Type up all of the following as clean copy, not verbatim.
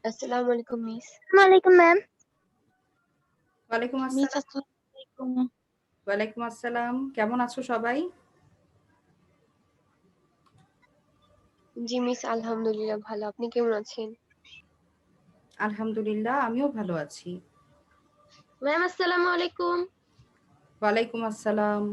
আসসালামু আলাইকুম মিস। ওয়ালাইকুম ম্যাম। ওয়ালাইকুম মিস আসসালাম। আসসালামু আলাইকুম। ওয়ালাইকুম আসসালাম। কেমন আছো সবাই? জি মিস, আলহামদুলিল্লাহ ভালো। আপনি কেমন আছেন? আলহামদুলিল্লাহ, আমিও ভালো আছি। ম্যাম আসসালামু আলাইকুম। ওয়ালাইকুম আসসালাম।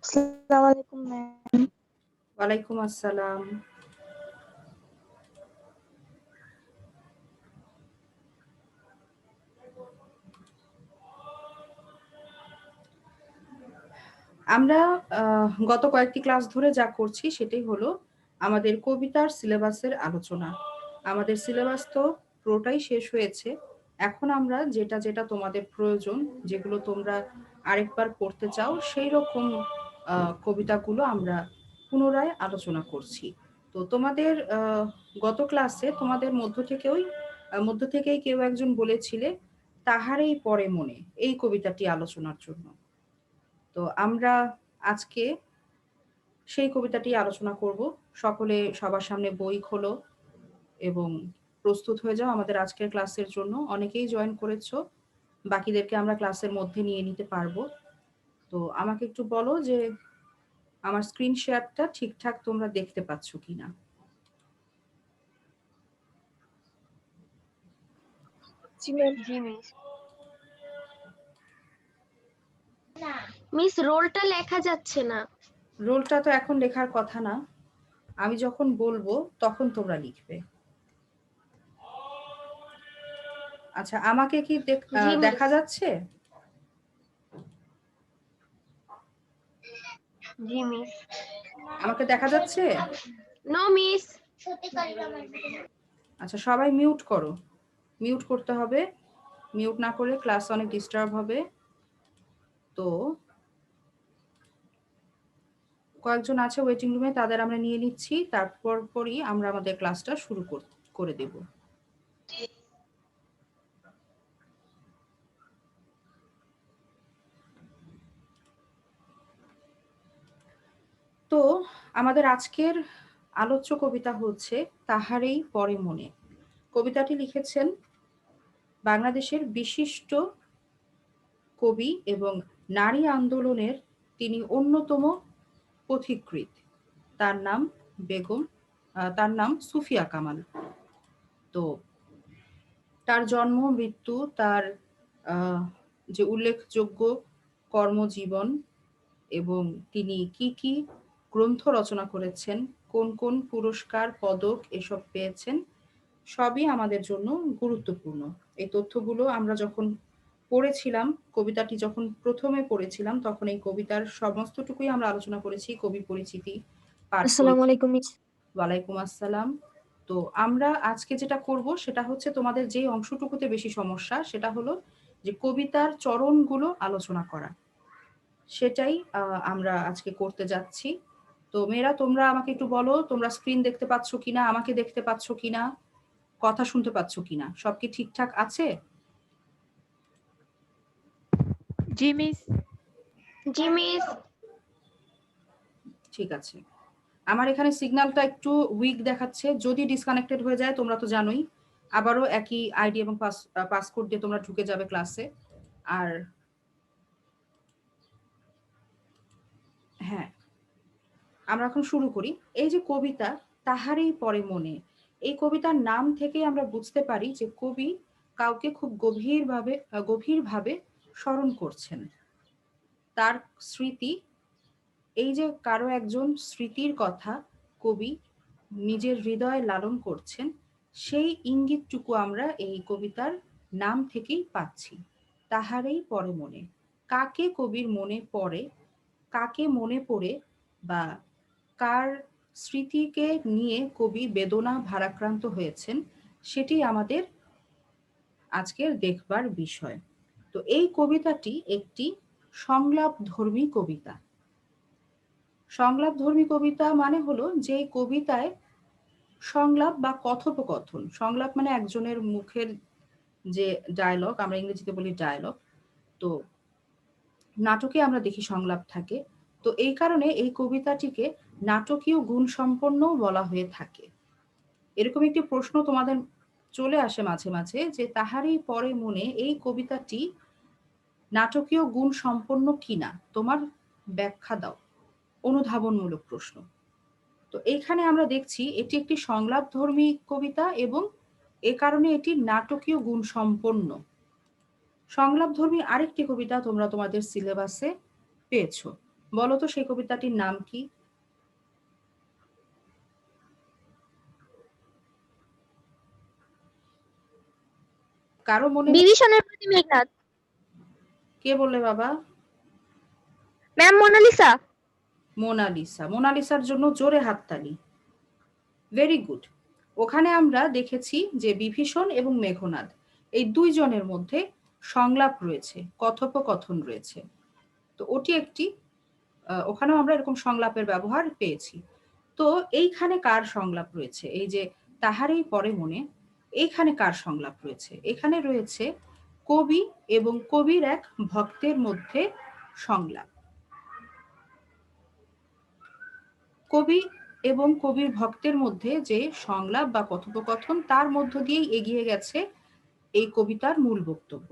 আসসালামু আলাইকুম ম্যাম। ওয়ালাইকুম আসসালাম। আমরা গত কয়েকটি ক্লাস ধরে যা করছি সেটাই হলো আমাদের কবিতার সিলেবাসের আলোচনা। আমাদের সিলেবাস তো পুরোটাই শেষ হয়েছে। এখন আমরা যেটা যেটা তোমাদের প্রয়োজন, যেগুলো তোমরা আরেকবার পড়তে চাও, সেই রকম কবিতাগুলো আমরা পুনরায় আলোচনা করছি। তো তোমাদের গত ক্লাসে তোমাদের মধ্য থেকেই কেউ একজন বলেছিলে তাহারেই পড়ে মনে, এই কবিতাটি আলোচনার জন্য। তো আমরা আজকে সেই কবিতাটি আলোচনা করব। সকলে সবার সামনে বই খোলো এবং প্রস্তুত হয়ে যাও আমাদের আজকের ক্লাসের জন্য। অনেকেই জয়েন করেছো, বাকিদেরকে আমরা ক্লাসের মধ্যে নিয়ে নিতে পারবো। তো আমাকে একটু বলো যে আমার স্ক্রিন শেয়ারটা ঠিকঠাক তোমরা দেখতে পাচ্ছ কিনা। জি ম্যাম। জি মিস। মিস রোলটা লেখা যাচ্ছে না। রোলটা তো এখন লেখার কথা না, আমি যখন বলবো তখন তোমরা লিখবে। আচ্ছা, আমাকে কি জি দেখা মিস। যাচ্ছে? জি মিস। আমাকে দেখা যাচ্ছে? No miss. আচ্ছা, সবাই মিউট করো। মিউট করতে হবে। মিউট না করলে ক্লাস অনেক ডিস্টার্ব হবে। তো কয়েকজন আছে ওয়েটিং রুমে, তাদের আমরা নিয়ে নিচ্ছি, তারপর পরই আমরা আমাদের ক্লাসটা শুরু করে দেব। তো আমাদের আজকের আলোচ্য কবিতা হচ্ছে তাহারেই পরে মনে। কবিতাটি লিখেছেন বাংলাদেশের বিশিষ্ট কবি এবং নারী আন্দোলনের তিনি অন্যতম পথিকৃৎ। তার নাম সুফিয়া কামাল। তো তার জন্ম, মৃত্যু, তার যে উল্লেখযোগ্য কর্মজীবন এবং তিনি কি কি গ্রন্থ রচনা করেছেন, কোন কোন পুরস্কার, পদক এসব পেয়েছেন, সবই আমাদের জন্য গুরুত্বপূর্ণ। এই তথ্যগুলো আমরা যখন পড়েছিলাম, কবিতাটি যখন প্রথমে পড়েছিলাম, তখন এই কবিতার সমস্তটুকুই আমরা আলোচনা করেছি। কবি পরিচিতি পাঠ আসসালামু করেছি। আলাইকুম মিস। ওয়ালাইকুম আসসালাম। তো আমরা আজকে যেটা করব সেটা হচ্ছে তোমাদের যেই অংশটুকুতে বেশি সমস্যা সেটা হলো যে কবিতার চরণগুলো আলোচনা করা। সেটাই আমরা আজকে করতে যাচ্ছি। তো মেয়েরা, তোমরা আমাকে একটু বলো তোমরা স্ক্রিন দেখতে পাচ্ছ কিনা, আমাকে দেখতে পাচ্ছ কিনা, কথা শুনতে পাচ্ছ কিনা, সব কি ঠিকঠাক আছে? জি মিস। জি মিস। ঠিক আছে। আমার এখানে সিগন্যালটা একটু উইক দেখাচ্ছে। যদি ডিসকানেক্টেড হয়ে যায় তোমরা তো জানোই, আবারও একই আইডি এবং পাসকোড দিয়ে তোমরা ঢুকে যাবে ক্লাসে। আর হ্যাঁ, আমরা এখন শুরু করি। এই যে কবিতা তাহারেই পরে মনে, এই কবিতার নাম থেকেই আমরা বুঝতে পারি যে কবি কাউকে খুব গভীরভাবে স্মরণ করছেন। তার স্মৃতি, এই যে কারো একজন স্মৃতির কথা কবি নিজের হৃদয়ে লালন করছেন, সেই ইঙ্গিতটুকু আমরা এই কবিতার নাম থেকেই পাচ্ছি। তাহারেই পরে মনে, কাকে কবির মনে পড়ে, কাকে মনে পড়ে বা কার স্মৃতিকে নিয়ে কবি বেদনা ভারাক্রান্ত হয়েছেন, সেটি আমাদের আজকের দেখবার বিষয়। তো এই কবিতাটি একটি সংলাপধর্মী কবিতা। সংলাপধর্মী কবিতা মানে হলো যে কবিতায় সংলাপ বা কথোপকথন, সংলাপ মানে একজনের মুখের যে ডায়ালগ, আমরা ইংরেজিতে বলি ডায়ালগ, তো নাটকে আমরা দেখি সংলাপ থাকে। তো এই কারণে এই কবিতাটিকে নাটকীয় গুণ সম্পন্ন বলা হয়ে থাকে। এরকম একটি প্রশ্ন তোমাদের চলে আসে মাঝে মাঝে যে তাহারই পরে মনে এই কবিতাটি নাটকীয় গুণ সম্পন্ন কিনা, তোমার ব্যাখ্যা দাও। অনুধাবনমূলক প্রশ্ন। তো এইখানে আমরা দেখছি এটি একটি সংলাপধর্মী কবিতা এবং এ কারণে এটি নাটকীয় গুণ সম্পন্ন। সংলাপধর্মী আরেকটি কবিতা তোমরা তোমাদের সিলেবাসে পেয়েছো, বলো তো সেই কবিতাটির নাম কি? কারো মনে বিভীষণের প্রতি মেঘনাদ। কে বললে বাবা? Ma'am Mona Lisa. মোনালিসা। মোনালিসার জন্য জোরে হাততালি। Very good. ওখানে আমরা দেখেছি যে বিভীষণ এবং মেঘনাদ এই দুইজনের মধ্যে সংলাপ রয়েছে, কথোপকথন রয়েছে। তো ওটি একটি ওখানেও আমরা এরকম সংলাপের ব্যবহার পেয়েছি। তো এইখানে কার সংলাপ রয়েছে? এই যে তাহারই পরে মনে, এইখানে কার সংলাপ রয়েছে? এখানে রয়েছে কবি এবং কবির এক ভক্তের মধ্যে সংলাপ। কবি এবং কবির ভক্তের মধ্যে যে সংলাপ বা কথোপকথন, তার মধ্য দিয়েই এগিয়ে গেছে এই কবিতার মূল বক্তব্য।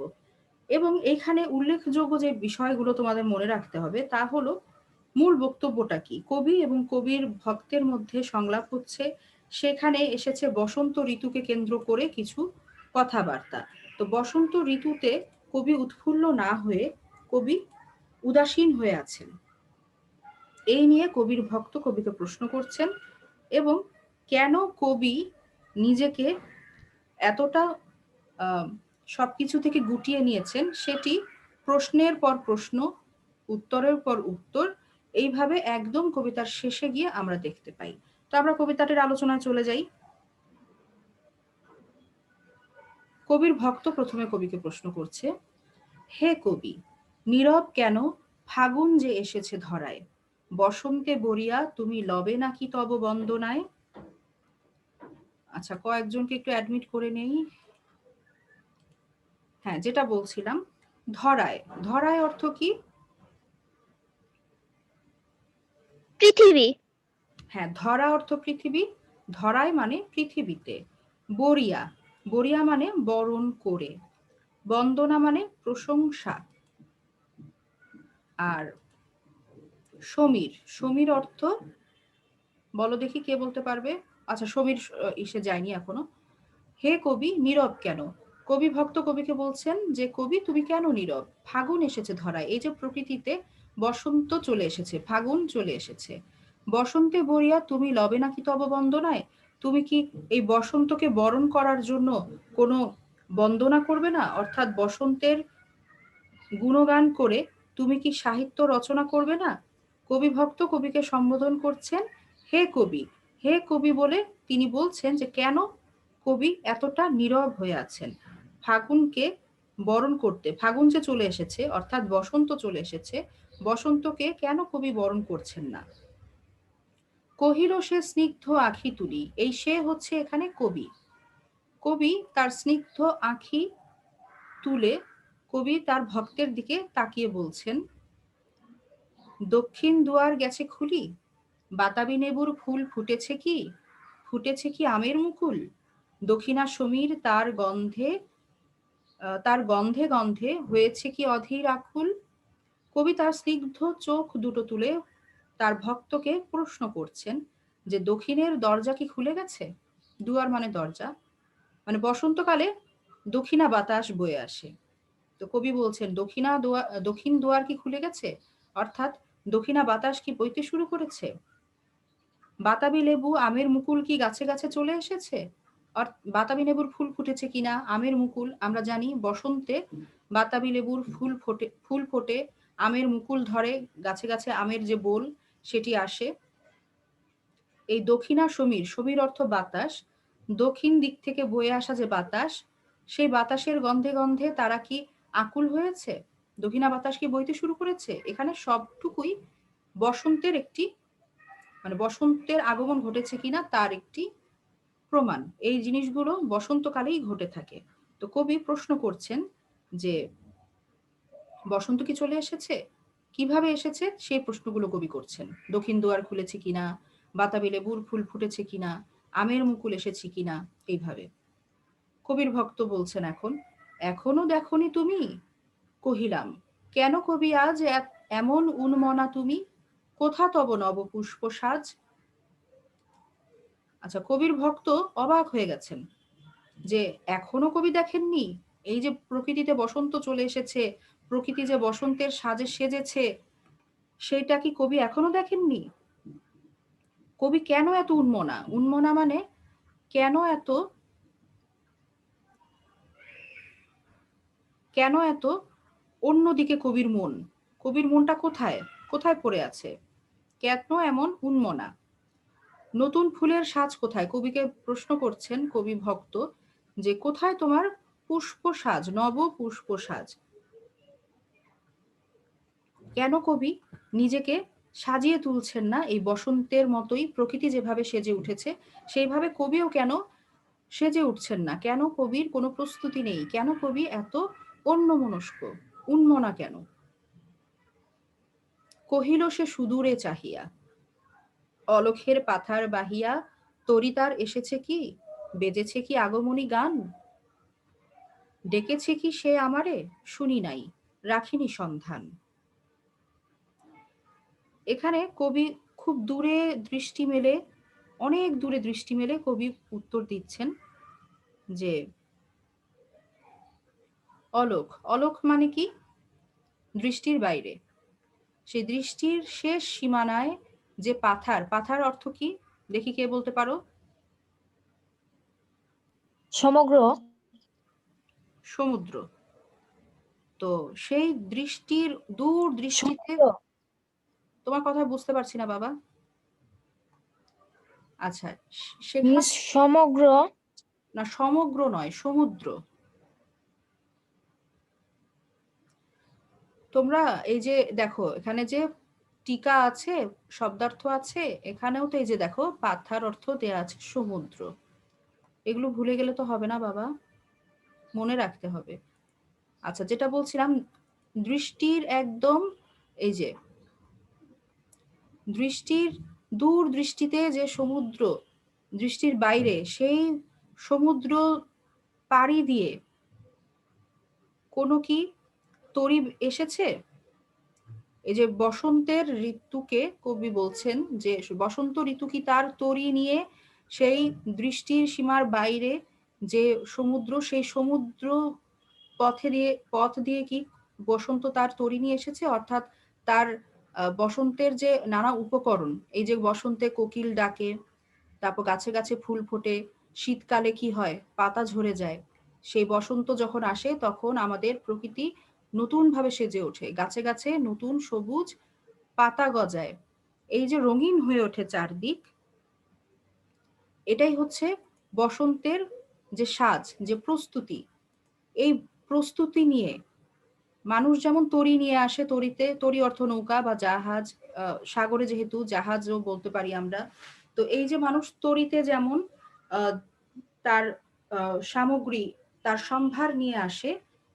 এবং এইখানে উল্লেখযোগ্য যে বিষয়গুলো তোমাদের মনে রাখতে হবে তা হলো মূল বক্তব্যটা কি। কবি এবং কবির ভক্তের মধ্যে সংলাপ হচ্ছে, সেখানে এসেছে বসন্ত ঋতুকে কেন্দ্র করে কিছু কথাবার্তা। তো বসন্ত ঋতুতে কবি উৎফুল্ল না হয়ে কবি উদাসীন হয়ে আছেন, এই নিয়ে কবির ভক্ত কবিকে প্রশ্ন করছেন। এবং কেন কবি নিজেকে এতটা সবকিছু থেকে গুটিয়ে নিয়েছেন সেটি প্রশ্নের পর প্রশ্ন, উত্তরের পর উত্তর, এইভাবে একদম কবিতার শেষে গিয়ে আমরা দেখতে পাই। তো আমরা কবিতাটির আলোচনায় চলে যাই। কবির ভক্ত প্রথমে কবিকে প্রশ্ন করছে, হে কবি, নীরব কেন ফাগুন যে এসেছে ধরায়, বসন্তে বরিয়া তুমি লবে নাকি তব বন্দনায়। আচ্ছা, কয়েকজনকে একটু অ্যাডমিট করে নেই। হ্যাঁ, যেটা বলছিলাম, ধরায়, ধরায় অর্থ কি? পৃথিবী। হ্যাঁ, ধরা অর্থ পৃথিবী, ধরায় মানে পৃথিবীতে। বরিয়া, বরিয়া মানে বরণ করে। বন্দনা মানে প্রশংসা। আর সমীর, সমীর অর্থ বলো দেখি কে বলতে পারবে? আচ্ছা, সমীর ইসে যায়নি এখনো। হে কবি, নীরব কেন? কবি ভক্ত কবিকে বলছেন যে কবি তুমি কেন নীরব? ফাগুন এসেছে ধরায়, এই যে প্রকৃতিতে বসন্ত চলে এসেছে, ফাগুন চলে এসেছে। বসন্তে বরিয়া তুমি লবে নাকি তব বন্দনায়, তুমি কি এই বসন্তকে বরণ করার জন্য কোনো বন্দনা করবে না? অর্থাৎ বসন্তের গুণগান করে তুমি কি সাহিত্য রচনা করবে না? কবি ভক্ত কবিকে সম্বোধন করছেন হে কবি। হে কবি বলে তিনি বলছেন যে কেন কবি এতটা নীরব হয়ে আছেন ফাগুনকে বরণ করতে। ফাগুন যে চলে এসেছে, অর্থাৎ বসন্ত চলে এসেছে, বসন্তকে কেন কবি বরণ করছেন না? কহিল সে স্নিগ্ধ আঁখি তুলি, এই সে হচ্ছে এখানে কবি। কবি তার স্নিগ্ধ আঁখি তুলে কবি তার ভক্তের দিকে তাকিয়ে বলছেন, দক্ষিণ দুয়ার গেছে খুলি, বাতাবি নেবুর ফুল ফুটেছে কি, ফুটেছে কি আমের মুকুল, দক্ষিণা সমীর তার গন্ধে তার গন্ধে গন্ধে হয়েছে কি অধীর আকুল। কবি তার স্নিগ্ধ চোখ দুটো তুলে তার ভক্তকে প্রশ্ন করছেন যে দক্ষিণের দরজা কি খুলে গেছে? দুয়ার মানে দরজা, মানে বসন্তকালে দক্ষিণা বাতাস বয়ে আসে। তো কবি বলছেন দক্ষিণ দুয়ার কি খুলে গেছে, অর্থাৎ দক্ষিণা বাতাস কি বইতে শুরু করেছে? বাতাবি লেবু আমের মুকুল কি গাছে গাছে চলে এসেছে? বাতাবি লেবুর ফুল ফুটেছে কিনা, আমের মুকুল, আমরা জানি বসন্তে বাতাবি লেবুর ফুল ফোটে, আমের মুকুল ধরে, গাছে গাছে আমের যে বোল সেটি আসে। এই দক্ষিণা সমীর, সমীর অর্থ বাতাস, দক্ষিণ দিক থেকে বয়ে আসা যে বাতাস, সেই বাতাসের গন্ধে গন্ধে তারা কি আকুল হয়েছে? দক্ষিণা বাতাস কি বইতে শুরু করেছে? এখানে সবটুকুই বসন্তের একটি মানে বসন্তের আগমন ঘটেছে কিনা তার একটি প্রমাণ। এই জিনিসগুলো বসন্তকালেই ঘটে থাকে। তো কবি প্রশ্ন করছেন যে বসন্ত কি চলে এসেছে? কিভাবে এসেছে? সেই প্রশ্নগুলো কবি করছেন। দক্ষিণ দুয়ার খুলেছে কিনা, বাতাবি লেবুর ফুল ফুটেছে কিনা, আমের মুকুল এসেছে কিনা, এইভাবে। কবির ভক্ত বলছেন এখন, এখনো দেখনি তুমি? কহিলাম, কেন কবি আজ এমন উন্মনা তুমি? কোথা তব নবপুষ্প সাজ? আচ্ছা, কবির ভক্ত অবাক হয়ে গেছেন যে এখনো কবি দেখেননি এই যে প্রকৃতিতে বসন্ত চলে এসেছে, প্রকৃতি যে বসন্তের সাজে সেজেছে, সেটা কি কবি এখনো দেখেননি? কবি কেন এত উন্মনা? উন্মনা মানে কেন এত কেন এত অন্যদিকে কবির মন? কবির মনটা কোথায়? কোথায় পড়ে আছে? কেন এমন উন্মনা? নতুন ফুলের সাজ কোথায়? কবিকে প্রশ্ন করছেন কবি ভক্ত যে কোথায় তোমার পুষ্প সাজ, নব পুষ্প সাজ? কেন কবি নিজেকে সাজিয়ে তুলছেন না এই বসন্তের মতোই? প্রকৃতি যেভাবে সেজে উঠেছে সেইভাবে কবিও কেন সেজে উঠছেন না? কেন কবির কোনো প্রস্তুতি নেই? কেন কবি এত অন্যমনস্ক, উন্মনা কেন? কহিল সে সুদূরে চাহিয়া, অলখের পাথার বাহিয়া, তরিতার এসেছে কি? বেজেছে কি আগমনী গান? ডেকেছে কি সে আমারে? শুনি নাই, রাখিনি সন্ধান। এখানে কবি খুব দূরে দৃষ্টি মেলে, অনেক দূরে দৃষ্টি মেলে কবি উত্তর দিচ্ছেন যে অলোক, অলোক মানে কি? দৃষ্টির বাইরে। সেই দৃষ্টির শেষ সীমানায় যে পাথার, পাথার অর্থ কি? দেখি কে বলতে পারো? সমগ্র। সমুদ্র। তো সেই দৃষ্টির দূর দৃষ্টিতে, সমুদ্র। তোমার কথা বুঝতে পারছি না বাবা। আচ্ছা, সেখানে মিস সমগ্র। না, সমগ্র নয়, সমুদ্র। তোমরা এই যে দেখো এখানে যে টিকা আছে, শব্দার্থ আছে, এখানেও তো এই যে দেখো পাথার অর্থ দেয়া আছে সমুদ্র। এগুলো ভুলে গেলে তো হবে না বাবা, মনে রাখতে হবে। আচ্ছা, যেটা বলছিলাম, দৃষ্টির একদম এই যে দৃষ্টির দূর দৃষ্টিতে যে সমুদ্র, দৃষ্টির বাইরে সেই সমুদ্র পাড়ি দিয়ে কোনো কি তরি এসেছে? এই যে বসন্তের ঋতুকে কবি বলছেন যে বসন্ত ঋতু কি তার তরি নিয়ে সেই দৃষ্টির সীমার বাইরে যে সমুদ্র, সেই সমুদ্র পথ দিয়ে কি বসন্ত তার তরি নিয়ে এসেছে? অর্থাৎ তার বসন্তের যে নানা উপকরণ, এই যে বসন্তে কোকিল ডাকে, তারপর গাছে গাছে ফুল ফোটে, শীতকালে কি হয়, পাতা ঝরে যায়। সেই বসন্ত যখন আসে তখন আমাদের প্রকৃতি নতুন ভাবে সেজে ওঠে, গাছে গাছে নতুন সবুজ পাতা গজায়, এই যে রঙিন হয়ে ওঠে চারদিক, এটাই হচ্ছে বসন্তের যে সাজ, যে প্রস্তুতি। এই প্রস্তুতি নিয়ে মানুষ যেমন তরি নিয়ে আসে, তরিতে, তরি অর্থ নৌকা বা জাহাজ, সাগরে যেহেতু জাহাজও বলতে পারি আমরা। তো এই যে মানুষ তরিতে যেমন আহ, তার সামগ্রী, তার সম্ভার নিয়ে আসে,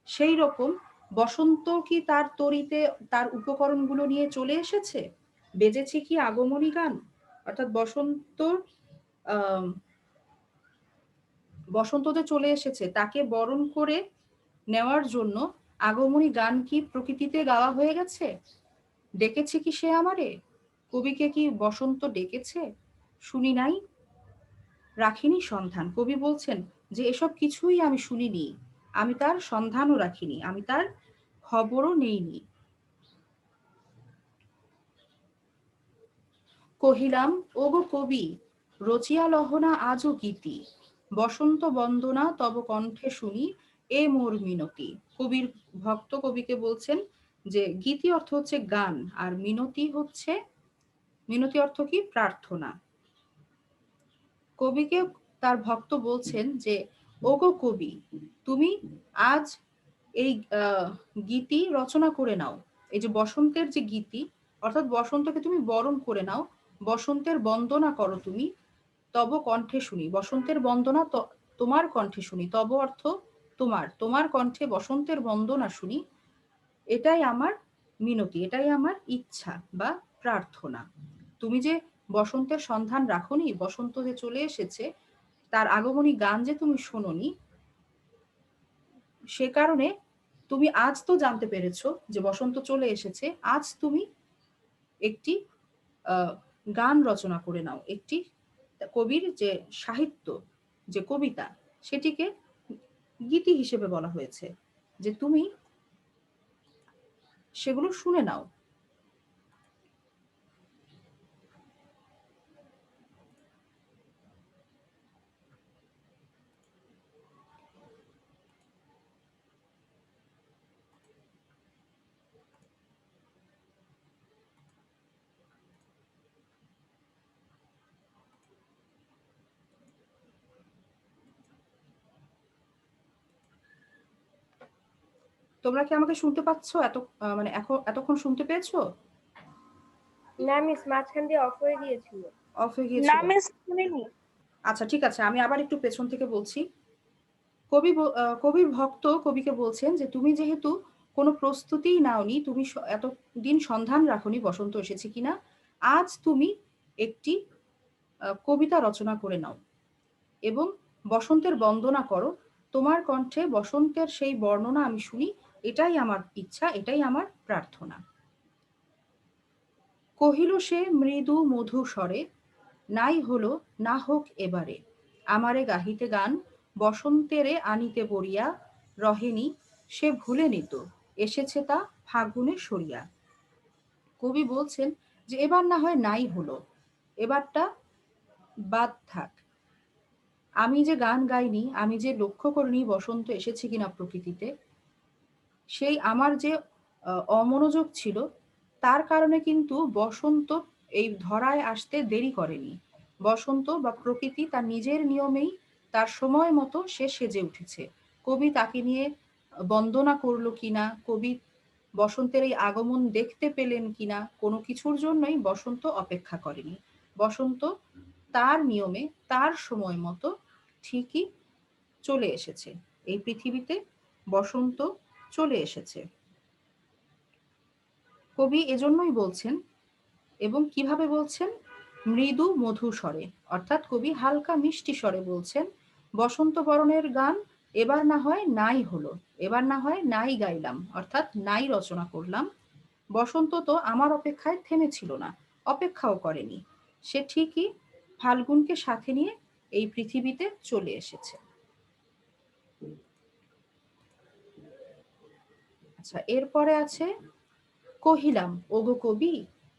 সেই রকম বসন্ত কি তার তরিতে তার উপকরণগুলো নিয়ে চলে এসেছে? বেজেছে কি আগমনী গান? অর্থাৎ আহ বসন্ত যে চলে এসেছে তাকে বরণ করে নেওয়ার জন্য আগমনী গান কি প্রকৃতিতে গাওয়া হয়ে গেছে? ডেকেছে কি সে আমারে? কবিকে কি বসন্ত ডেকেছে? শুনি নাই, রাখিনি সন্ধান। কবি বলছেন যে এসব কিছুই আমি শুনিনি, আমি তার সন্ধানও রাখিনি, আমি তার খবরও নেইনি। কহিলাম, ওগো কবি, রচিয়া লহনা আজও গীতি, বসন্ত বন্দনা তব কণ্ঠে শুনি, এ মোর মিনতি। কবির ভক্ত কবিকে বলছেন যে গীতি অর্থ হচ্ছে গান, আর মিনতি হচ্ছে, মিনতি অর্থ কি? প্রার্থনা। কবিকে তার ভক্ত বলছেন যে ওগো কবি, তুমি আজ এই গীতি রচনা করে নাও। এই যে বসন্তের যে গীতি, অর্থাৎ বসন্তকে তুমি বরণ করে নাও, বসন্তের বন্দনা করো তুমি, তব কণ্ঠে শুনি। বসন্তের বন্দনা তোমার কণ্ঠে শুনি। তব অর্থ তোমার, তোমার কণ্ঠে বসন্তের বন্দনা শুনি, এটাই আমার মিনতি, এটাই আমার ইচ্ছা বা প্রার্থনা। তুমি যে বসন্তের সন্ধান রাখোনি, বসন্ত যে চলে এসেছে তার আগমনী গান যে তুমি শোনোনি, সে কারণে তুমি আজ তো জানতে পেরেছো যে বসন্ত চলে এসেছে। আজ তুমি একটি গান রচনা করে নাও, একটি কবির যে সাহিত্য, যে কবিতা, সেটিকে গীতি হিসেবে বলা হয়েছে, যে তুমি সেগুলো শুনে নাও। তোমরা কি আমাকে শুনতে পাচ্ছ? মানে এখন এতক্ষণ শুনতে পেয়েছো? না মিস, মাঝখান দিয়ে অফ হয়ে গিয়েছিল। অফ হয়ে না গিয়েছিল? মিস শুনিনি। আচ্ছা ঠিক আছে, আমি আবার একটু পেছন থেকে বলছি। কবির ভক্ত কবিকে বলছেন যে তুমি যেহেতু কোনো প্রস্তুতিই নাওনি, তুমি এতদিন সন্ধান রাখোনি বসন্ত এসেছে কিনা, আজ তুমি একটি কবিতা রচনা করে নাও এবং বসন্তের বন্দনা করো। তোমার কণ্ঠে বসন্তের সেই বর্ণনা আমি শুনি, এটাই আমার ইচ্ছা, এটাই আমার প্রার্থনা। কহিল সে মৃদু মধু স্বরে, নাই হলো না হোক এবারে, আমারে গাহিতে গান বসন্তেরে আনিতে বরিয়া, রহেনি সে ভুলে নিত, এসেছে তা ফাগুনে সরিয়া। কবি বলছেন যে এবার না হয় নাই হলো, এবারটা বাদ থাক। আমি যে গান গাইনি, আমি যে লক্ষ্য করিনি বসন্ত এসেছে কিনা প্রকৃতিতে, সেই আমার যে অমনোযোগ ছিল, তার কারণে কিন্তু বসন্ত এই ধরায় আসতে দেরি করেনি। বসন্ত বা প্রকৃতি তার নিজের নিয়মেই তার সময় মতো সে সেজে উঠেছে। কবি তাকে নিয়ে বন্দনা করলো কিনা, কবি বসন্তের এই আগমন দেখতে পেলেন কিনা, কোনো কিছুর জন্যই বসন্ত অপেক্ষা করেনি। বসন্ত তার নিয়মে তার সময় মতো ঠিকই চলে এসেছে। এই পৃথিবীতে বসন্ত চলে এসেছে। কবি এজন্যই বলছেন, এবং কিভাবে বলছেন? মৃদু মধু স্বরে, অর্থাৎ কবি হালকা মিষ্টি স্বরে বলছেন, বসন্ত বরণের গান এবার না হয় নাই হলো, এবার না হয় নাই গাইলাম, অর্থাৎ নাই রচনা করলাম। বসন্ত তো আমার অপেক্ষায় থেমেছিল না, অপেক্ষাও করেনি, সে ঠিকই ফাল্গুনকে সাথে নিয়ে এই পৃথিবীতে চলে এসেছে। আচ্ছা, এরপরে আছে কহিলাম ওগো কবি,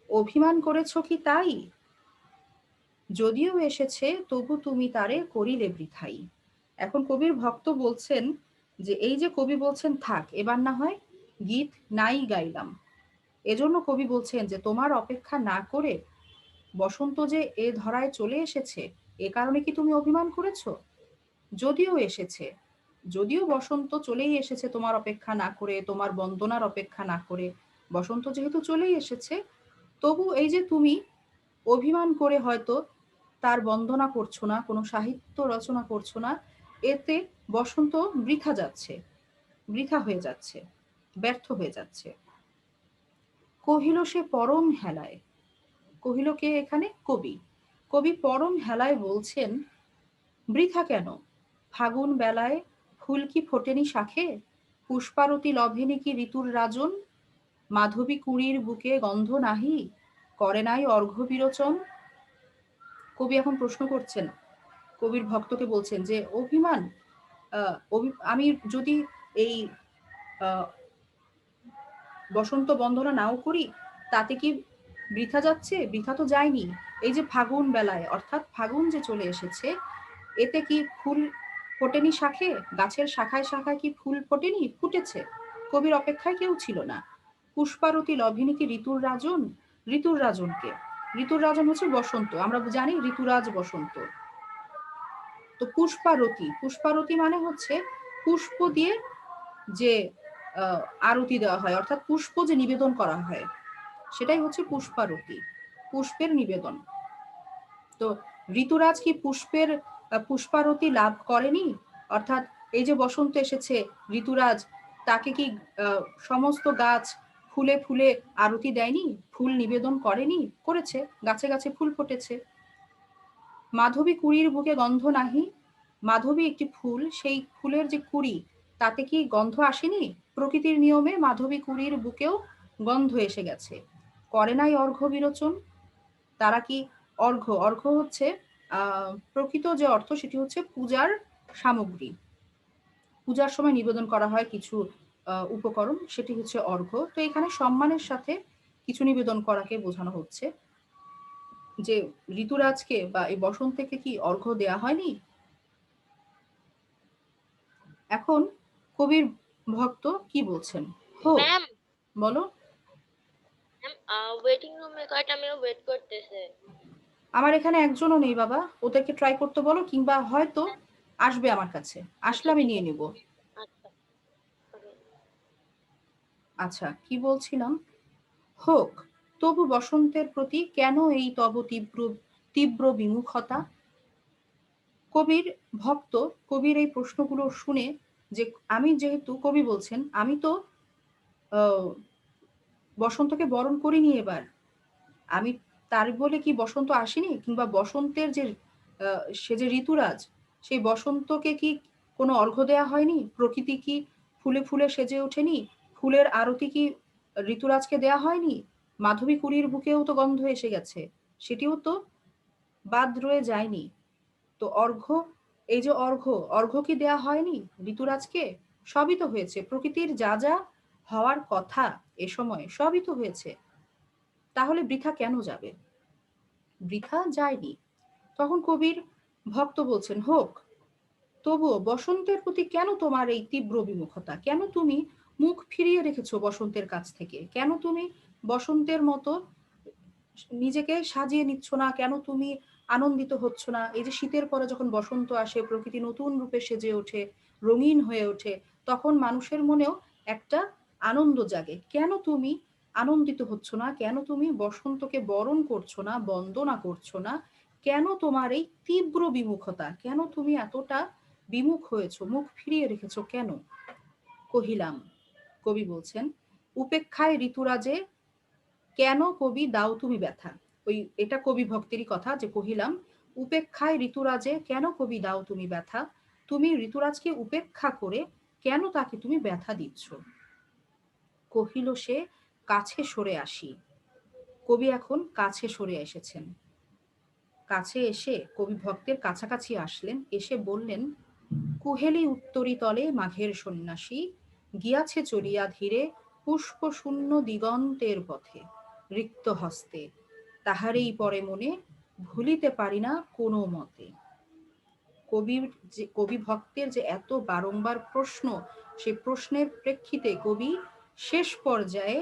অভিমান করেছ কি তাই, যদিও এসেছে তবু তুমি তারে করিলে বৃথাই। এখন কবির ভক্ত বলছেন যে এই যে কবি বলছেন থাক, এবার না হয় গীত নাই গাইলাম, এজন্য কবি বলছেন যে তোমার অপেক্ষা না করে বসন্ত যে এ ধরায় চলে এসেছে, এ কারণে কি তুমি অভিমান করেছো? যদিও এসেছে, যদিও বসন্ত চলেই এসেছে তোমার অপেক্ষা না করে, তোমার বন্দনার অপেক্ষা না করে, বসন্ত যেহেতু চলেই এসেছে, তবু এই যে তুমি অভিমান করে হয়তো তার বন্দনা করছো না, কোনো সাহিত্য রচনা করছো না, এতে বসন্ত বৃথা যাচ্ছে, বৃথা হয়ে যাচ্ছে, ব্যর্থ হয়ে যাচ্ছে। কহিল সে পরম হেলায়, কহিল কে এখানে? কবি। কবি পরম হেলায় বলছেন, বৃথা কেন? ফাগুন বেলায় ফুল কি ফোটেনি শাখে, পুষ্পারতি লভেনি কি ঋতুর রাজন, মাধবী কুঁড়ির বুকে গন্ধ নাহি, করে নাই অর্ঘ্য বিরোচন। কবি এখন প্রশ্ন করছেন, কবির ভক্তকে বলছেন যে অভিমান, আমি যদি এই বসন্ত বন্দনা নাও করি, তাতে কি বৃথা যাচ্ছে? বৃথা তো যায়নি। এই যে ফাগুন বেলায়, অর্থাৎ ফাগুন যে চলে এসেছে, এতে কি ফুল ফোটেনি শাখে, গাছের শাখায় শাখায় কি ফুল ফোটেনি? ফুটেছে। কবির অপেক্ষায় কেউ ছিল না। পুষ্পারতি লভিনী কি ঋতুর রাজন? ঋতুর রাজনকে, ঋতুর রাজন হচ্ছে বসন্ত, আমরা জানি ঋতুরাজ বসন্ত। তো পুষ্পারতি, পুষ্পারতি মানে হচ্ছে পুষ্প দিয়ে যে আরতি দেওয়া হয়, অর্থাৎ পুষ্প যে নিবেদন করা হয়, সেটাই হচ্ছে পুষ্পারতি। পুষ্পের নিবেদন। তো ঋতুরাজ কি পুষ্পারতি লাভ করেনি? অর্থাৎ এই যে বসন্ত এসেছে, ঋতুরাজ তাকে কি সমস্ত গাছ ফুলে ফুলে আরতি দেয়নি? ফুল নিবেদন করেনি? করেছে, গাছে গাছে ফুল ফুটেছে। মাধবী কুড়ির বুকে গন্ধ নাহি। মাধবী একটি ফুল, সেই ফুলের যে কুড়ি তাতে কি গন্ধ আসেনি? প্রকৃতির নিয়মে মাধবী কুড়ির বুকেও গন্ধ এসে গেছে। করে নাই অর্ঘ্য বিরোচন। তারা কি অর্ঘ্য হচ্ছে প্রকৃত যে অর্থ সেটি হচ্ছে পূজার সামগ্রী। পূজার সময় নিবেদন করা হয় কিছু উপকরণ, সেটি হচ্ছে অর্ঘ্য। তো এখানে সম্মানের সাথে কিছু নিবেদন করাকে বোঝানো হচ্ছে যে ঋতুরাজকে বা এই বসন্তকে কি অর্ঘ্য দেয়া হয়নি? এখন কবির ভক্ত কি বলছেন? হোক। ম্যাম বলো। ওয়েটিং রুমে কয়টা মেয়ে ওয়েট করতেছে? আমার এখানে একজনও নেই বাবা, ওদেরকে ট্রাই করতে বলো, কিংবা হয়তো আসবে আমার কাছে, আসলে আচ্ছা আমি ঠিক নিয়ে আছে। নিব। আচ্ছা okay. আচ্ছা, কি বলছিলাম? হোক, তবু বসন্তের প্রতি কেন এই তব তীব্র তীব্র বিমুখতা? কবির ভক্ত কবির এই প্রশ্নগুলো শুনে, যে আমি যেহেতু কবি বলছেন আমি তো আহ, বসন্তকে বরণ করিনি এবার, আমি তার বলে কি বসন্ত আসেনি? কিংবা বসন্তের যে সে যে ঋতুরাজ, সেই বসন্তকে কি কোনো অর্ঘ্য দেয়া হয়নি? প্রকৃতি কি ফুলে ফুলে সেজে ওঠেনি? ফুলের আরতি কি ঋতুরাজকে দেয়া হয়নি? মাধবী কুড়ির বুকেও তো গন্ধ এসে গেছে, সেটিও তো বাদ রয়ে যায়নি। তো অর্ঘ্য, এই যে অর্ঘ্য কি দেয়া হয়নি ঋতুরাজকে? সবই তো হয়েছে, প্রকৃতির যা যা হওয়ার কথা এ সময় সবই তো হয়েছে। তাহলে বৃথা কেন যাবে? বৃথা যায়নি। তখন কবির ভক্ত বলছেন, হোক, তবুও বসন্তের প্রতি কেন তোমার এই তীব্র বিমুখতা? কেন তুমি মুখ ফিরিয়ে রেখেছো বসন্তের কাছ থেকে? কেন তুমি বসন্তের মতো নিজেকে সাজিয়ে নিচ্ছ না? কেন তুমি আনন্দিত হচ্ছ না? এই যে শীতের পরে যখন বসন্ত আসে, প্রকৃতি নতুন রূপে সেজে ওঠে, রঙিন হয়ে ওঠে, তখন মানুষের মনেও একটা আনন্দ জাগে। কেন তুমি আনন্দিত হচ্ছ না? কেন তুমি বসন্তকে বরণ করছো না, বন্দনা করছো না? কেন তোমার এই তীব্র বিমুখতা? কেন তুমি এতটা বিমুখ হয়েছো, মুখ ফিরিয়ে রেখেছো কেন? কহিলাম, কবি বলছেন, উপেক্ষায় ঋতুরাজে কেন কবি দাও তুমি ব্যথা? এটা কবি ভক্তেরই কথা, যে কহিলাম, উপেক্ষায় ঋতুরাজে কেন কবি দাও তুমি ব্যথা? তুমি ঋতুরাজকে উপেক্ষা করে কেন তাকে তুমি ব্যথা দিচ্ছ? কহিল সে, কাছে সরে আসি। কবি এখন কাছে সরে এসেছেন। কাছে এসে কবি ভক্তের কাছাকাছি আসলেন, এসে বললেন, কুহেলি উত্তরি তলে মাঘের সন্ন্যাসী, গিয়াছে চলিয়া ধীরে পুষ্প শূন্য দিগন্তের পথে, রিক্ত হস্তে তাহারেই পরে মনে, ভুলিতে পারি না কোনো মতে। কবি ভক্তের যে এত বারংবার প্রশ্ন, সেই প্রশ্নের প্রেক্ষিতে কবি শেষ পর্যায়ে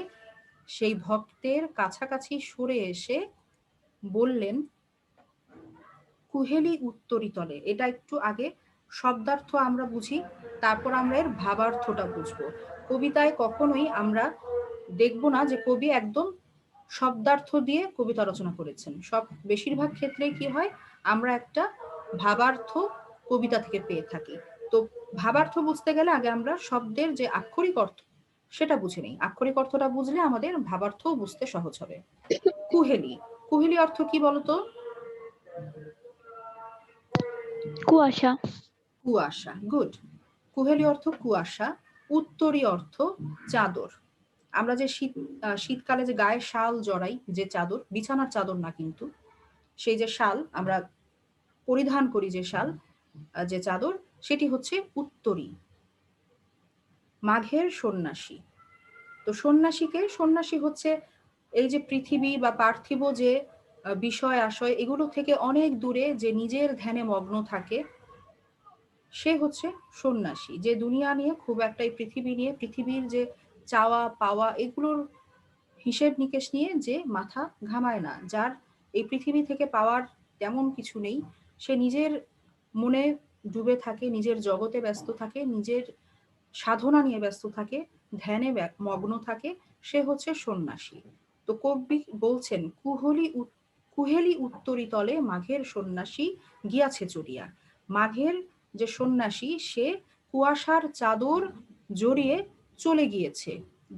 সেই ভক্তের কাছাকাছি সরে এসে বললেন, কুহেলি উত্তরিতলে। এটা একটু আগে শব্দার্থ আমরা বুঝি, তারপর আমরা এর ভাবার্থটা বুঝবো। কবিতায় কখনোই আমরা দেখব না যে কবি একদম শব্দার্থ দিয়ে কবিতা রচনা করেছেন। বেশিরভাগ ক্ষেত্রে কি হয়, আমরা একটা ভাবার্থ কবিতা থেকে পেয়ে থাকি। তো ভাবার্থ বুঝতে গেলে আগে আমরা শব্দের যে আক্ষরিক অর্থ সেটা বুঝে নিই। আক্ষরিক অর্থটা বুঝলে আমাদের ভাবার্থও বুঝতে সহজ হবে। কুহেলি, কুহেলি অর্থ কি বলতো? কুয়াশা। কুয়াশা, গুড। কুহেলি অর্থ কুয়াশা, উত্তরী অর্থ চাদর। আমরা যে শীতকালে যে গায়ে শাল জড়াই, যে চাদর, বিছানার চাদর না কিন্তু, সেই যে শাল আমরা পরিধান করি, যে শাল, যে চাদর, সেটি হচ্ছে উত্তরী। মাঘের সন্ন্যাসী, তো সন্ন্যাসী হচ্ছে এই যে পৃথিবী বা পার্থিব যে বিষয় আশয় এগুলো থেকে অনেক দূরে, যে নিজের ধ্যানে মগ্ন থাকে, সে হচ্ছে সন্ন্যাসী। যে দুনিয়া নিয়ে খুব একটা, এই পৃথিবী নিয়ে, পৃথিবীর যে চাওয়া পাওয়া এগুলোর হিসেব নিকেশ নিয়ে যে মাথা ঘামায় না, যার এই পৃথিবী থেকে পাওয়ার তেমন কিছু নেই, সে নিজের মনে ডুবে থাকে, নিজের জগতে ব্যস্ত থাকে, নিজের সাধনা নিয়ে ব্যস্ত থাকে, ধ্যানে মগ্ন থাকে, সে হচ্ছে সন্ন্যাসী। তো কবি বলছেন, কুহেলি উত্তরি তলে মাঘের সন্ন্যাসী গিয়াছে চড়িয়া। মাঘের যে সন্ন্যাসী সে কুয়াশার চাদর জড়িয়ে চলে গিয়েছে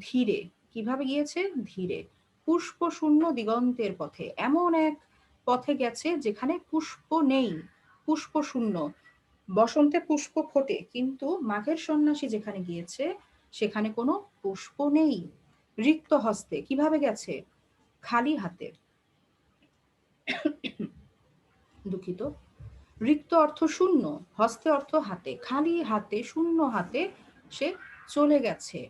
ধীরে। কিভাবে গিয়েছে? ধীরে। পুষ্প শূন্য দিগন্তের পথে, এমন এক পথে গেছে যেখানে পুষ্প নেই, পুষ্প শূন্য। বসন্তে পুষ্প ফোটে, কিন্তু মাঘের সন্ন্যাসী যেখানে গিয়েছে সেখানে কোনো পুষ্প নেই। রিক্ত হস্তে, কিভাবে গেছে? খালি হাতে। দুঃখিত। রিক্ত অর্থ শূন্য, হস্তে অর্থ হাতে, খালি হাতে শূন্য হাতে সে চলে গেছে।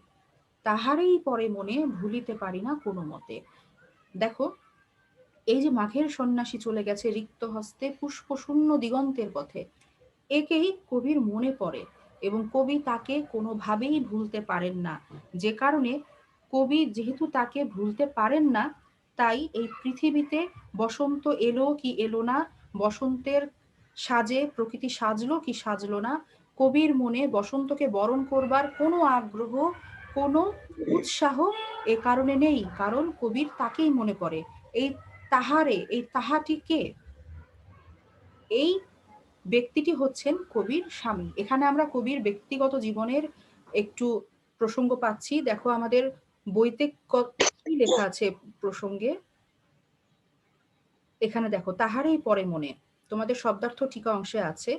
তাহারই পরে মনে ভুলিতে পারি না কোনো মতে। দেখো, এই যে মাঘের সন্ন্যাসী চলে গেছে রিক্ত হস্তে পুষ্প শূন্য দিগন্তের পথে, একেই কবির মনে পড়ে এবং কবি তাকে কোনোভাবেই ভুলতে পারেন না। যে কারণে কবি যেহেতু তাকে ভুলতে পারেন না, তাই এই পৃথিবীতে বসন্ত এলো কি এলো না, বসন্তের সাজে প্রকৃতি সাজলো কি সাজলো না, কবির মনে বসন্তকে বরণ করবার কোনো আগ্রহ, কোনো উৎসাহ এ কারণে নেই, কারণ কবির তাকেই মনে পড়ে। এই তাহারে, এই তাহাটি কে? এই ব্যক্তিটি হচ্ছেন কবির স্বামী। এখানে আমরা কবির ব্যক্তিগত জীবনের একটু প্রসঙ্গ পাচ্ছি। দেখো আমাদের বইতে কি লেখা আছে প্রসঙ্গে। এখানে দেখো, তাহারই পরে মনে, তোমাদের শব্দার্থ টিকা অংশে আছে।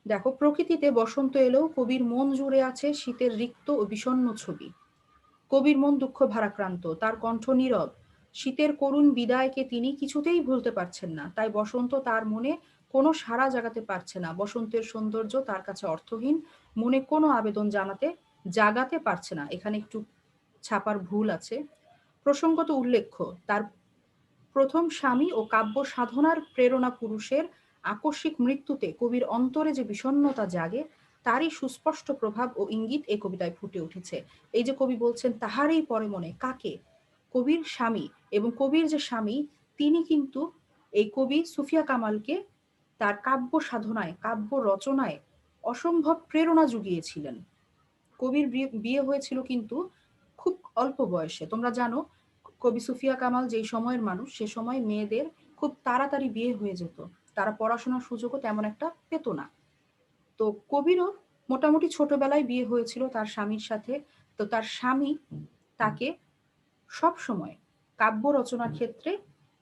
দেখো, প্রকৃতিতে বসন্ত এলেও কবির মন জুড়ে আছে শীতের রিক্ত ও বিষণ্ণ ছবি। কবির মন দুঃখ ভারাক্রান্ত, তার কণ্ঠ নীরব। শীতের করুণ বিদায়কে তিনি কিছুতেই ভুলতে পারছেন না, তাই বসন্ত তার মনে কোনো সাড়া জাগাতে পারছে না। বসন্তের সৌন্দর্য তার কাছে অর্থহীন, মনে কোনো আবেদন জাগাতে পারছে না। এখানে একটু ছাপার ভুল আছে। প্রসঙ্গত উল্লেখ্য, তার প্রথম স্বামী ও কাব্য সাধনার প্রেরণা পুরুষের আকস্মিক মৃত্যুতে কবির অন্তরে যে বিষণ্ণতা জাগে, তারই সুস্পষ্ট প্রভাব ও ইঙ্গিত এই কবিতায় ফুটে উঠেছে। এই যে কবি বলছেন তাহারই পরে মনে, কাকে? কবির স্বামী। এবং কবির যে স্বামী, তিনি কিন্তু এই কবি সুফিয়া কামালকে তার কাব্য সাধনায়, কাব্য রচনায় অসম্ভব প্রেরণা জুগিয়েছিলেন। কবির বিয়ে হয়েছিল কিন্তু খুব অল্প বয়সে। তোমরা জানো, কবি সুফিয়া কামাল যেই সময়ের মানুষ, সে সময় মেয়েদের খুব তাড়াতাড়ি বিয়ে হয়ে যেত, তারা পড়াশোনার সুযোগও তেমন একটা পেত না। তো কবিরও মোটামুটি ছোটবেলায় বিয়ে হয়েছিল তার স্বামীর সাথে। তো তার স্বামী তাকে সব সময় কাব্য রচনার ক্ষেত্রে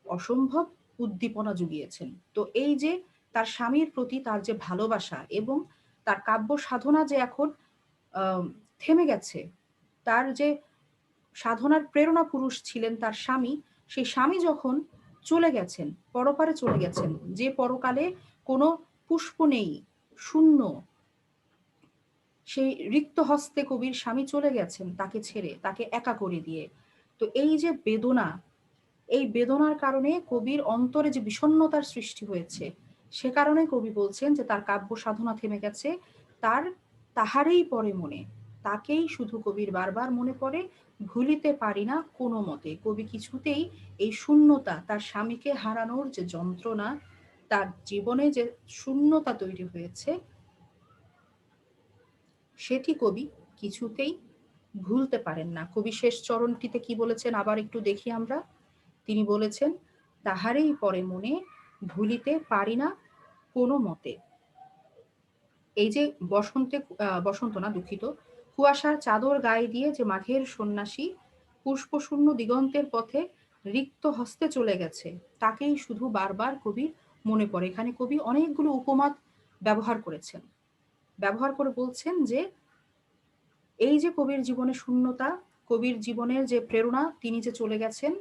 অসম্ভব উদ্দীপনা জুগিয়েছেন। তো এই যে তার স্বামীর প্রতি তার যে ভালোবাসা এবং তার কাব্য সাধনা যে এখন থেমে গেছে, তার যে সাধনার প্রেরণা পুরুষ ছিলেন তার স্বামী, সেই স্বামী যখন চলে গেছেন, পরপারে চলে গেছেন, যে পরকালে কোনো পুষ্প নেই, শূন্য, সেই রিক্ত হস্তে কবির স্বামী চলে গেছেন তাকে ছেড়ে, তাকে একা করে দিয়ে। তো এই যে বেদনা, এই বেদনার কারণে কবির অন্তরে যে বিষণ্ণতার সৃষ্টি হয়েছে, সে কারণে কবি বলছেন যে তার কাব্য সাধনা থেমে গেছে, তার তাহারেই পরে মনে, তাকেই শুধু কবির বারবার মনে পড়ে, ভুলিতে পারি না কোনো মতে। কবি কিছুতেই এই শূন্যতা, তার স্বামীকে হারানোর যে যন্ত্রণা, তার জীবনে যে শূন্যতা তৈরি হয়েছে, সেটি কবি কিছুতেই ভুলতে পারেন না। কবি শেষ চরণটিতে কি বলেছেন আবার একটু দেখি আমরা। তিনি বলেছেন, তাহারেই পরে মনে, ভুলিতে পারি না কোনো মতে। এই যে বসন্ত না, দুঃখিত, কুয়াশার চাদর গায়ে দিয়ে যে মাঘের সন্ন্যাসী পুষ্পশূন্য দিগন্তের পথে রিক্ত হস্তে চলে গেছে, তাকেই শুধু বারবার কবির মনে পড়ে। এখানে কবি অনেকগুলো উপমা ব্যবহার করেছেন, ব্যবহার করে বলছেন যে এই যে কবির জীবনে শূন্যতা, কবির জীবনের যে প্রেরণা, তিনি যে চলে গেছেন,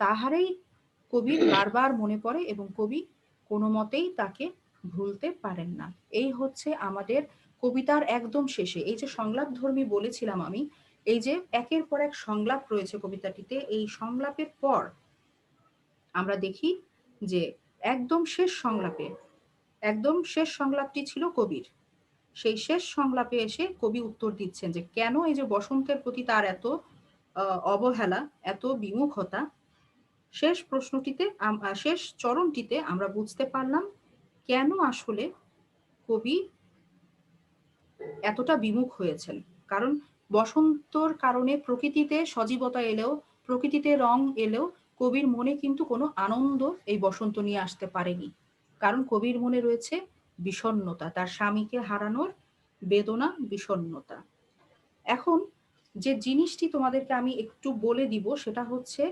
তাহারেই কবির বারবার মনে পড়ে এবং কবি কোনো মতেই তাকে ভুলতে পারেন না। এই হচ্ছে আমাদের কবিতার একদম শেষে, এই যে সংলাপ ধর্মী বলেছিলাম আমি, এই যে একের পর এক সংলাপ রয়েছে কবিতাটিতে, এই সংলাপের পর আমরা দেখি যে একদম শেষ সংলাপে, একদম শেষ সংলাপটি ছিল কবির। সেই শেষ সংলাপে এসে কবি উত্তর দিচ্ছেন যে কেন এই যে বসন্তের প্রতি তার এত অবহেলা, এত বিমুখতা। শেষ প্রশ্নটিতে, শেষ চরণটিতে আমরা বুঝতে পারলাম কেন আসলে কবি এতটা বিমুখ হয়েছেন। কারণ বসন্তর কারণে প্রকৃতিতে সজীবতা এলেও, প্রকৃতিতে রং এলেও কবির মনে কিন্তু কোনো আনন্দ এই বসন্ত নিয়ে আসতে পারেনি। কারণ কবির মনে রয়েছে বিষণ্ণতা, তার স্বামীকে হারানোর বেদনা, বিষণ্ণতা। এখন যে জিনিসটি তোমাদেরকে আমি একটু বলে দিব সেটা হচ্ছে,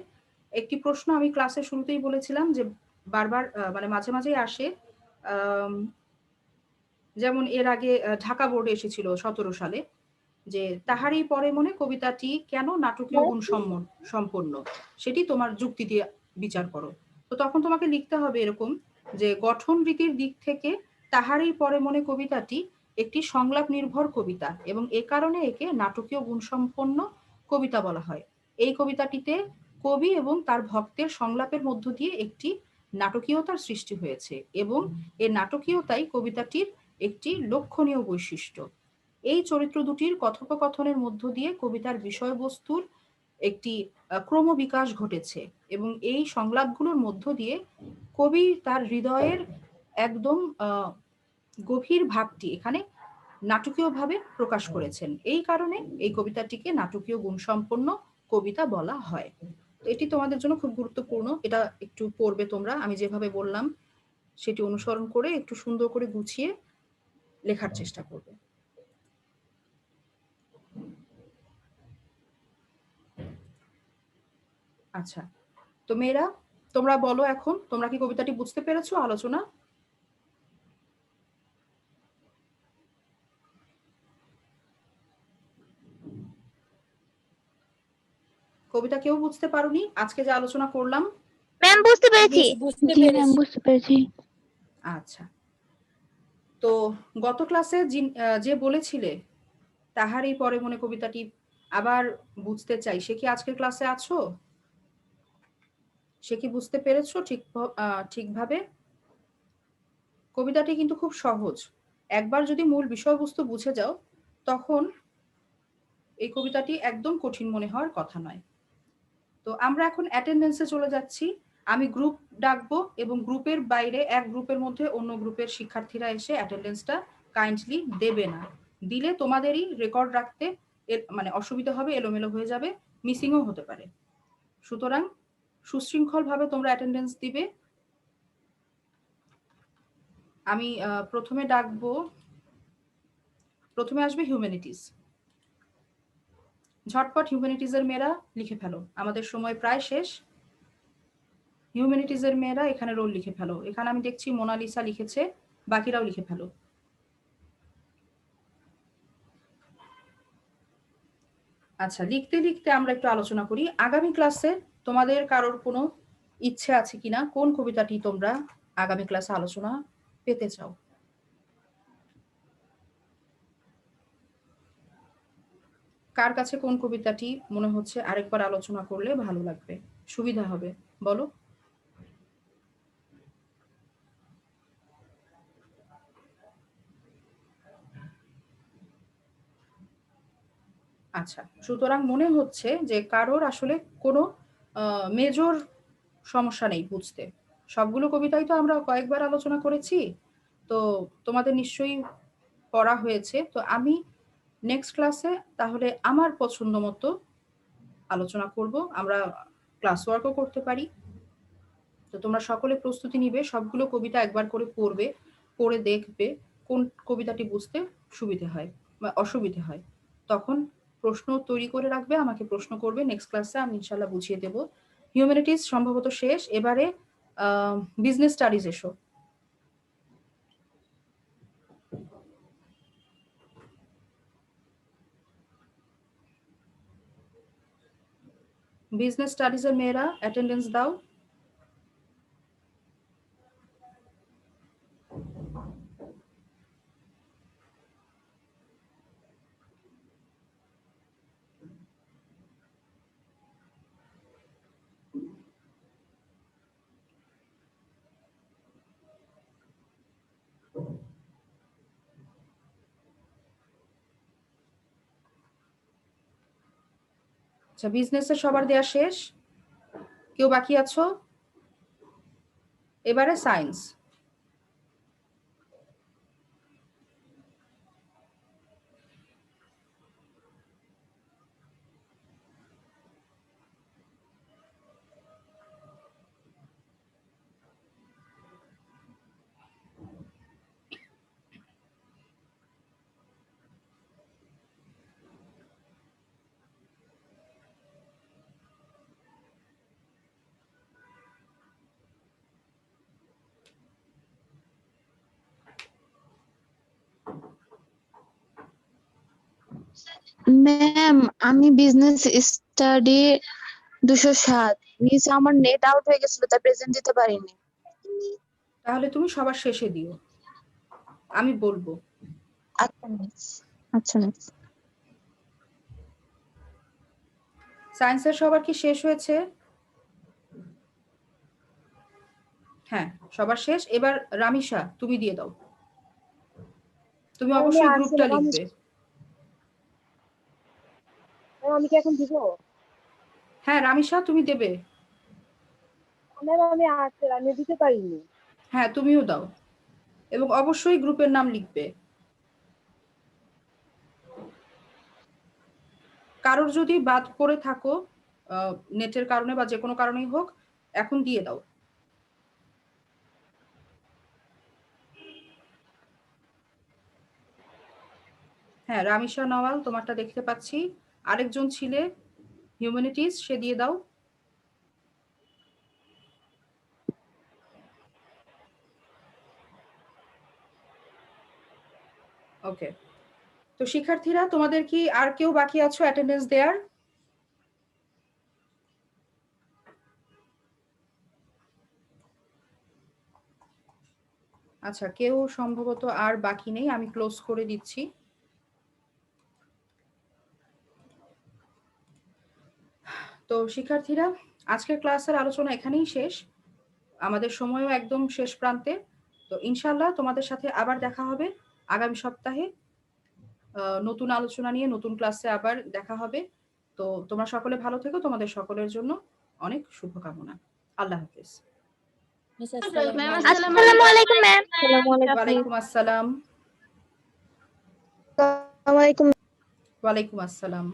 একটি প্রশ্ন আমি ক্লাসের শুরুতেই বলেছিলাম যে বারবার মানে মাঝে মাঝেই আসে। আম যেমন এর আগে ঢাকা বোর্ডে এসেছিল ১৭ সালে, যে তাহারই পরে মনে কবিতাটি কেন নাটকীয় গুণ সম্পন্ন, সেটি তোমার যুক্তি দিয়ে বিচার করো। তো তখন তোমাকে লিখতে হবে এরকম যে গঠন রীতির দিক থেকে তাহারই পরে মনে কবিতাটি একটি সংলাপ নির্ভর কবিতা এবং এ কারণে একে নাটকীয় গুণ সম্পন্ন কবিতা বলা হয়। এই কবিতাটিতে কবি এবং তার ভক্তের সংলাপের মধ্য দিয়ে একটি নাটকীয়তার সৃষ্টি হয়েছে এবং এ নাটকীয়তাই কবিতাটির একটি লক্ষণীয় বৈশিষ্ট্য। এই চরিত্র দুটির কথোপকথনের মধ্য দিয়ে কবিতার বিষয়বস্তুর একটি ক্রমবিকাশ ঘটেছে এবং এই সংলাপগুলোর মধ্য দিয়ে কবি তার হৃদয়ের একদম গভীর ভাবটি এখানে নাটকীয়ভাবে প্রকাশ করেছেন। এই কারণে এই কবিতাটিকে নাটকীয় গুণসম্পন্ন কবিতা বলা হয়। তো এটি তোমাদের জন্য খুব গুরুত্বপূর্ণ। এটা একটু পড়বে তোমরা। আমি যেভাবে বললাম সেটি অনুসরণ করে একটু সুন্দর করে গুছিয়ে লেখার চেষ্টা করবে। আচ্ছা, তো মেয়েরা তোমরা বলো এখন, তোমরা কি কবিতাটি বুঝতে পেরেছো? আলোচনা কবিতা কেউ বুঝতে পারোনি আজকে যে আলোচনা করলাম? ম্যাম বুঝতে পেরেছি। জি ম্যাম বুঝতে পেরেছি। আচ্ছা, তো গত ক্লাসে যে বলেছিলে তাহারই পরে মনে কবিতাটি আবার বুঝতে চাই, সে কি আজকের ক্লাসে আছো? সে কি বুঝতে পেরেছো ঠিকভাবে? কবিতাটি কিন্তু খুব সহজ। একবার যদি মূল বিষয়বস্তু বুঝে যাও তখন এই কবিতাটি একদম কঠিন মনে হওয়ার কথা নয়। তো আমরা এখন অ্যাটেন্ডেন্সে চলে যাচ্ছি। আমি গ্রুপ ডাকবো এবং গ্রুপের বাইরে এক গ্রুপের মধ্যে অন্য গ্রুপের শিক্ষার্থীরা এসে অ্যাটেন্ডেন্সটা কাইন্ডলি দেবে না। দিলে তোমাদেরই রেকর্ড রাখতে মানে অসুবিধা হবে, এলোমেলো হয়ে যাবে, মিসিংও হতে পারে। সুতরাং সুশৃঙ্খলভাবে তোমরা অ্যাটেন্ডেন্স দিবে। আমি প্রথমে ডাকবো, প্রথমে আসবে হিউম্যানিটিজ। ঝটপট হিউম্যানিটিজের মেয়েরা লিখে ফেলো, আমাদের সময় প্রায় শেষ। হিউম্যানিটিজের মেয়েরা এখানে রোল লিখে ফেলো। এখানে আমি দেখছি মোনালিসা লিখেছে, বাকিরাও লিখে ফেলো। আচ্ছা, লিখতে লিখতে আমরা একটু আলোচনা করি। আগামী ক্লাসে তোমাদের কারোর কোনো ইচ্ছে আছে কিনা, কোন কবিতাটি তোমরা আগামী ক্লাসে আলোচনা পেতে চাও? কার কাছে কোন কবিতাটি মনে হচ্ছে আরেকবার আলোচনা করলে ভালো লাগবে, সুবিধা হবে, বলো। আচ্ছা, সুতরাং মনে হচ্ছে যে কারোর আসলে কোনো মেজর সমস্যা নেই বুঝতে। সবগুলো কবিতাই তো আমরা কয়েকবার আলোচনা করেছি, তো তোমাদের নিশ্চয়ই পড়া হয়েছে। তো আমি নেক্সট ক্লাসে তাহলে আমার পছন্দ মতো আলোচনা করব। আমরা ক্লাস ওয়ার্কও করতে পারি। তো তোমরা সকলে প্রস্তুতি নিবে, সবগুলো কবিতা একবার করে পড়বে, পড়ে দেখবে কোন কবিতাটি বুঝতে সুবিধে হয় বা অসুবিধে হয়। তখন প্রশ্ন তৈরি করে রাখবে, আমাকে প্রশ্ন করবে, নেক্সট ক্লাসে আমি ইনশাল্লাহ বুঝিয়ে দেব। হিউম্যানিটিজ সম্ভবত শেষ, এবারে বিজনেস স্টাডিজ এসো। বিজনেস স্টাডিজের মেয়েরা অ্যাটেন্ডেন্স দাও। আচ্ছা, বিজনেসের সবার দেয়া শেষ, কেউ বাকি আছো? এবারে সায়েন্স। ম্যাম আমি বিজনেস স্টাডি 207 মিস আমার নেট আউট হয়ে গেছিল তাই প্রেজেন্ট দিতে পারিনি। তাহলে তুমি সবার শেষে দিও, আমি বলবো। আচ্ছা মিস। আচ্ছা মিস। সায়েন্সের সবার কি শেষ হয়েছে? হ্যাঁ, সবার শেষ। এবার রামিসা তুমি দিয়ে দাও। তুমি আমি অবশ্যই আসছি গ্রুপটা ম্যাম। লিখবে। ম্যাম আমি কি এখন দিব? হ্যাঁ রামিসা তুমি দেবে। ম্যাম আমি আসছি, আমি দিতে পারিনি। হ্যাঁ তুমিও দাও, এবং অবশ্যই গ্রুপের নাম লিখবে। কারোর যদি বাদ পড়ে থাকো নেটের কারণে বা যে কোনো কারণেই হোক, এখন দিয়ে দাও। হ্যাঁ রামিসা নওয়াল তোমারটা দেখতে পাচ্ছি। আরেকজন ছিলে হিউম্যানিটিজ, সে দিয়ে দাও। ওকে, তো শিক্ষার্থীরা তোমাদের কি আর কেউ বাকি আছো অ্যাটেন্ডেন্স দেয়ার? আচ্ছা, কেউ সম্ভবত আর বাকি নেই, আমি ক্লোজ করে দিচ্ছি। তো শিক্ষার্থীরা, আজকের ক্লাসের আলোচনা এখানেই শেষ, আমাদের সময়ও একদম শেষ প্রান্তে। তো ইনশাআল্লাহ তোমাদের সাথে আবার দেখা হবে আগামী সপ্তাহে, নতুন আলোচনা নিয়ে নতুন ক্লাসে আবার দেখা হবে। তো তোমরা সকলে ভালো থেকো, তোমাদের সকলের জন্য অনেক শুভকামনা। আল্লাহ হাফেজ। ম্যাম আসসালামু আলাইকুম ম্যাম। আসসালামু আলাইকুম। ওয়ালাইকুম আসসালাম। আসসালামু আলাইকুম। ওয়ালাইকুম আসসালাম।